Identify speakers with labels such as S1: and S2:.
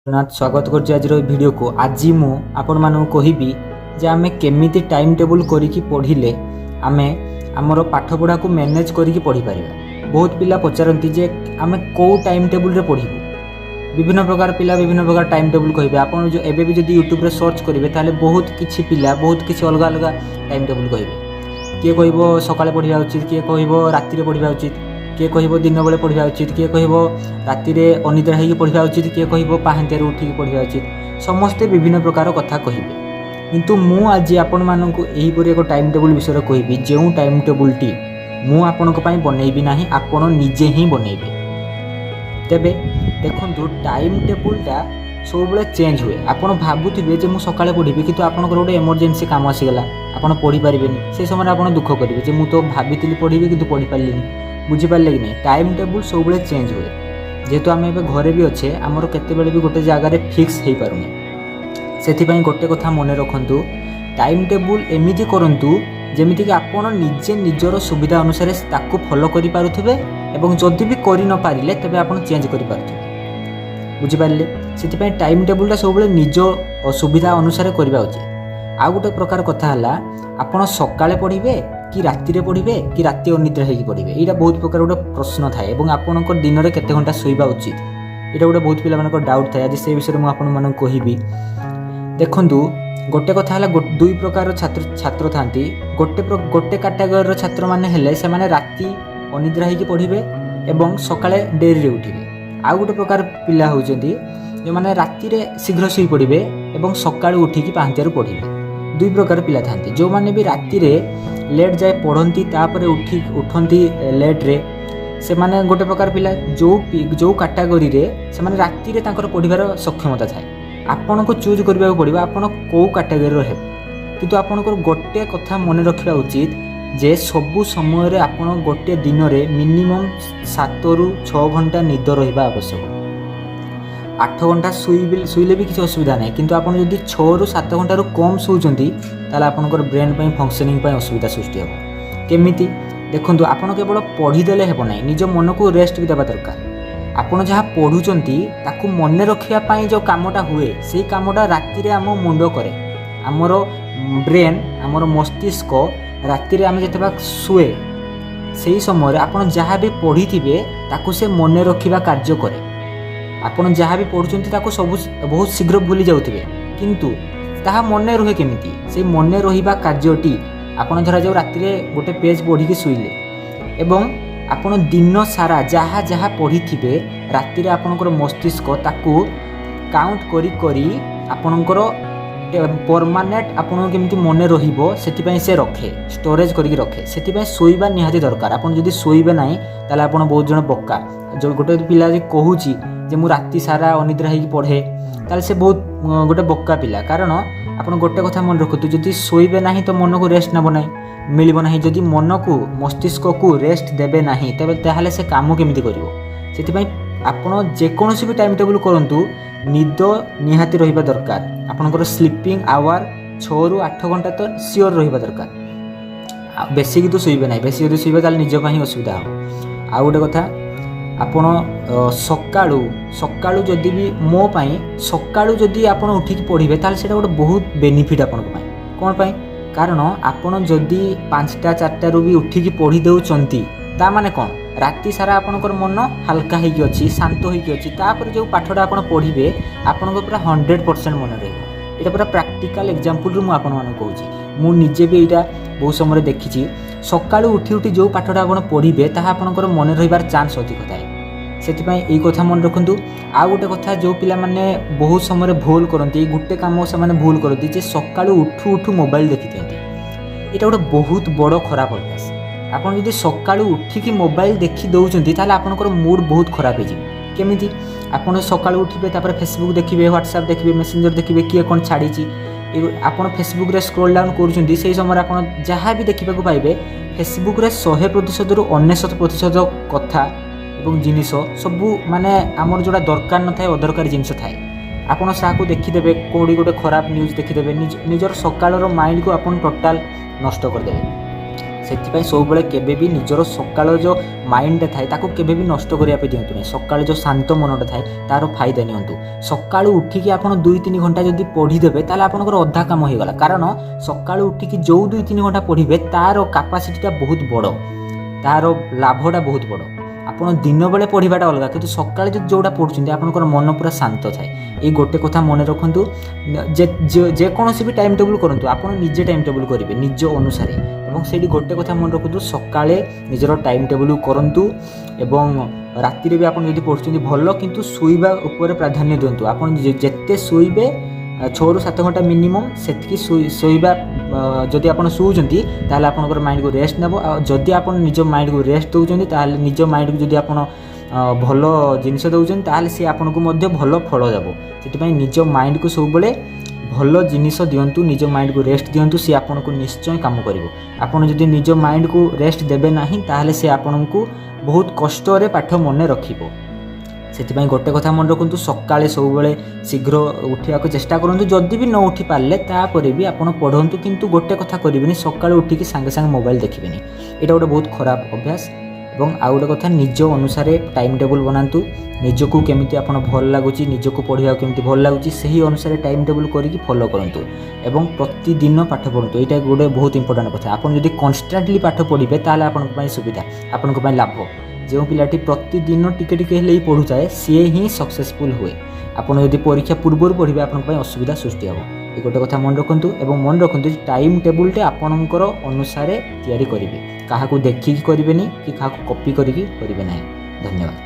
S1: स्वागत कर आज वीडियो को। आज मु आपण मानू कहबी जे आमे केमिति टाइम टेबल करिकी पढ़िले आमे आमर पाठ पढ़ा को मैनेज करिकी पढ़ी परिबा। बहुत पिला पचारती जे आमे को टाइम टेबल रे पढ़िबू। विभिन्न प्रकार पिला विभिन्न प्रकार टाइम टेबल कहबे। आपण जो एबे भी जदी यूट्यूब रे सर्च करिवे ताले बहुत किछि पिला बहुत किछि अलग अलग टाइम टेबल कहबे। किए कहबो सकाळे पढ़िबा उचित, किए कहबो राति रे पढ़िबा उचित, किए कहबो दिन बेले पढ़िबा उचित, किए कहबो राति रे अनिद्रा होइकी पढ़िबा उचित, किए कहबो पाहांते रे उठिकी पढ़िबा उचित। समस्ते विभिन्न प्रकार कथा कहिबे, किंतु मु आज आपण माननकु एही परि एक टाइम टेबल विषय कहबी जेउ टाइम टेबल टी मु आपनक पई बनेइबी नाही, आपण निजे ही बनेइबे। तेबे देखंतु टाइम टेबलटा सब बेले चेंज हुए। आपण भाबुथिबे जे मु सकाळे पढ़िबी किंतु आपनकर गोटे इमरजेंसी काम आसीगला, आपण पढ़ी परिबेनी। से समय आपण दुख करिवे जे मु तो भाबितिली पढ़िबी किंतु पढ़ी पारलिनी। बुझिपारे कि नहीं, टाइम टेबल सब बेले चेंज हुए। जेहेतु आम ए घरे भी अच्छे आमर केते भी गोटे जगार फिक्स हो पारुनी। से गोटे कथा मन रखु, टाइम टेबल एमती करूँ जमीक आपण निजे निजर सुविधा अनुसार ताकू फॉलो करि पारुथिबे एवं जदि भी करि न पारिले तबे आपण चेंज करि पारुथिबे। बुझिपारे से टाइम टेबलटा सब बेले निज सुविधा अनुसार करबा उचित। आ गोटे प्रकार कथा हला, आपण सकाळे पढ़िबे कि राति रे पढ़िबे कि राति अनिद्रा होइकी पढ़िबे। यहाँ बहुत प्रकार गोटे प्रश्न थाए एवं आपनकर दिन में केते घंटा शोइबा उचित, यहाँ गोटे बहुत पिला मानकर डाउट थाए। आज से विषय में आपण मानक कहबी। देखंतु गोटे कथा हला, दुई प्रकार छात्र थांती। गोटे कैटेगरी छात्र माने हेले से माने राति अनिद्रा होइकी पढ़िबे एवं सकाळे डेरी रे उठिबे। आ गोटे प्रकार पिला होउचंती जो माने राति रे शीघ्र सोई पढ़िबे एवं सकाळे उठिकी पांचटारू पढ़िबे। दुई प्रकार पिला थांती। जो माने भी राति रे लेट जाए पढ़ती तापर उठती लेट रे, से माने गोटे प्रकार पिला जो कैटेगरी रे से माने राति रे तांकर पढ़िबार सक्षमता थाए। आपन को चूज करबा पड़िबा आपण को कैटेगरी रे हेब। किंतु आपनकर गोटे कथा मन रखिबा उचित जे सबु समय रे आपण गोटे दिन रे मिनिमम 7 रु 6 घंटा निद रहिबा आवश्यक। 8 घंटा शुइले भी किसी असुविधा नहीं, किंतु आपन जदि 6 रु 7 घंटा कम शोचंती ताले आपनकर ब्रेन पई फंक्शनिंग पई असुविधा सृष्टि हो। केमिति देखंतु, आपन केवल पढ़ीदेले हेबो नहीं, निज मन को रेस्ट भी देबा दरकार। आपन जहाँ पढ़ुचंती ताकू मन रखिया पई जो कामटा हुए सेही कामटा राति रे आम मुंड करे। आमर ब्रेन आमर मस्तिष्क राति रे आम जेतेबा सुए सेही समय आपन जहाँ भी पढ़ी ताकू से मन रखिबा कार्य करे। आपण जहाँ भी पढ़ुचंती ताकू सब बहुत शीघ्र भूली जाउथिबे, किंतु ताहा मने रुहे केमिति से मने रहिबा कार्यटी आपण धरा जाऊ राति रे गोटे पेज पढ़िकी शुइले एवं आपण दिन सारा जहाँ जहाँ पढ़ी राति रे आपणकर मस्तिष्क ताकू काउंट करी करी आपणकर परमानेंट आपण केमिति मने रहिबो सेति से रखे, स्टोरेज करिक रखे। सेति शोइबा निहाती दरकार। आपण जदि शोइबे नाही ताले आपण बहुत जण बक्का। जो गोटे पिला जे कहूची जे मु राति सारा अनिद्रा होइकी पढ़े ताले से बहुत गोटे बक्का पिला। कारण आपण गोटे कथा मन रखतु, जदि शोइबे नाही तो मन को रेस्ट नबो नाही, मिलिबो नाही। जदि मन को मस्तिष्क को रेस्ट देबे नाही तबे ताहाले से काम केमिति करिवो। सेति आपण जेकोनोसी भी टाइम टेबल करंतु निद निहाती रहिबा दरकार। आपनकर स्लीपिंग आवर 6 रु 8 घंटा तो सियोर रहिबा दरकार। बेसी कि तो शोइबे नाही, बेसी जदि शोइबे ताले निज पई असुविधा हो। आ गोटे कथा, आपण सकाळू जदि भी मो पई सकाळू जदि आपण उठिकी पढ़िबे ताले सेटा गोटे बहुत बेनिफिट आपनक पई। कोन पई? कारण आपण जदि 5टा 4टा रु भी उठिकी पढ़ी देउचंती ता माने कोन, राति सारा आपनकर मन हल्का होइकी अछि, शांत होइकी अछि। तापर जो पाठटा आपण पढ़िबे आपनक पूरा 100% मन रहइबो। एटा पूरा प्रैक्टिकल एग्जांपल रु मु आपण मानक कहूची। मु निजे भी एटा बहुत समय देखिछि। सकाळू उठी उठी जो पाठटा आपण पढ़िबे ताहा आपनकर मन रहिबार चांस अधिक थाए। सेतिपई एई कथा मन रखंतु। आ गोटे कथा, जो पिला माने बहुत समय भूल करंती, गोटे काम से माने भूल करंती जे सकाळू उठू उठू मोबाइल देखि दियंती। एटा गोटे बहुत बड़ खराब अभ्यास। आपण जदि सकाळू उठिकी मोबाइल देखि दउचंती ताले आपनकर मूड बहुत खराब हे जिवो। केमिति आपण सकाळू उठिबे तापर फेसबुक देखिबे, व्हाट्सएप देखिबे, मैसेंजर देखिबे, किए कोन छाड़ीची। आपण फेसबुक रे स्क्रॉल डाउन करूचंती, सेही समय आपण जहाँ भी देखिबाकू पाइबे फेसबुक रे 100% रु 99% कथा एवं जिनिस सबू माने आमर जोड़ा दरकार न थाए, अदरकारी जिनिस थाए। आपण साकू देखिदेबे, कोडी गोटे खराब न्यूज देखिदेबे, निजर सकाळर माइंड को आपण टोटल नष्ट कर देबे। से सब केबे भी निजर सकाल जो माइंड थाए ताको केबे भी नष्ट करने दिंतु नहीं। सकाल जो शांत मनटा थाए तार फायदा नियंतु। सकाळु उठिकी आपण 2-3 घंटा जदि पढ़ीदेवे ताले आपनकर अधा काम हो गला, कारण सकाळु उठिकी जो 2-3 घंटा पढ़िबे तार कैपेसिटीटा बहुत बड़, तार लाभटा बहुत बड़। आपण दिन बेले पढ़ाटा अलग, किंतु सकाଳେ जोटा पढ़ुछन्ती आपनकर मन पूरा शांत थाए। ये गोटे कथा मन रखु, जेकोसी भी टाइम टेबुल करूँ आप निजे टाइम टेबुल करेंगे निज अनुसार। से गोटे कथा मन रखु, सकाळे निजर टाइम टेबुल करूँ एवं राति भी आप पढ़ुं भल, किंतु शोइबा उपर प्राधान्य दिंतु। आप जिते शोइबे 6-7 घंटा मिनिमम से शोइबा जदि आप शुचंती ताहले आपनकर माइंड को रेस्ट नेब। जदि आप निज माइंड को रेस्ट दौरान ताहले निज माइंड को जदि आप भल जिनस दौरान ताहले सी आपनको मध्य भल फल देव। से निज माइंड को सब भल जिनिस दिंतु, निज माइंड को रेस्ट दिंतु, सी आपको निश्चय काम करिवो। आपन जदि निज माइंड को रेस्ट देबे नाही ताहले सी आपनको बहुत कष्ट रे पाठ मन रखिबो। से गोटे कथा मन रखु, सकाळे सब शीघ्र उठा चेष्टा करूँ। जदि भी न उठी पारे तापर भी आप पढ़ु, किंतु गोटे कथा करेंगे सकाळे उठिकी सांगे सांगे मोबाइल देखिए, यहाँ गोटे बहुत खराब अभ्यास। और आउ गोटे कथा, निज अनुसार टाइम टेबुल बनातु। निजको केमिति आपन भल लगुच, निजको पढ़ा केमिति भल लगुच, से अनुसार टाइम टेबुल करके फॉलो करंतु एवं प्रतिदिन पाठ पढ़तु। यहाँ गोटे बहुत इंपोर्टेंट कथा। आप जदि कन्स्टांटली पाठ पढ़े ताहले आपन सुविधा, आपन लाभ। जो पिलाटी प्रतिदिन टिके टिके ही पढ़ु थाए सी ही सक्सेसफुल हुए। आपन जदि परीक्षा पूर्व पढ़े आपन असुविधा सृष्टि हे। ये गोटे कथा मन रखु, और मन रखु टाइम टेबुलटे आपणकर अनुसार तैयारी करेंगे, क्या देखिकी करेंगे कि क्या कॉपी करेंगे ना। धन्यवाद।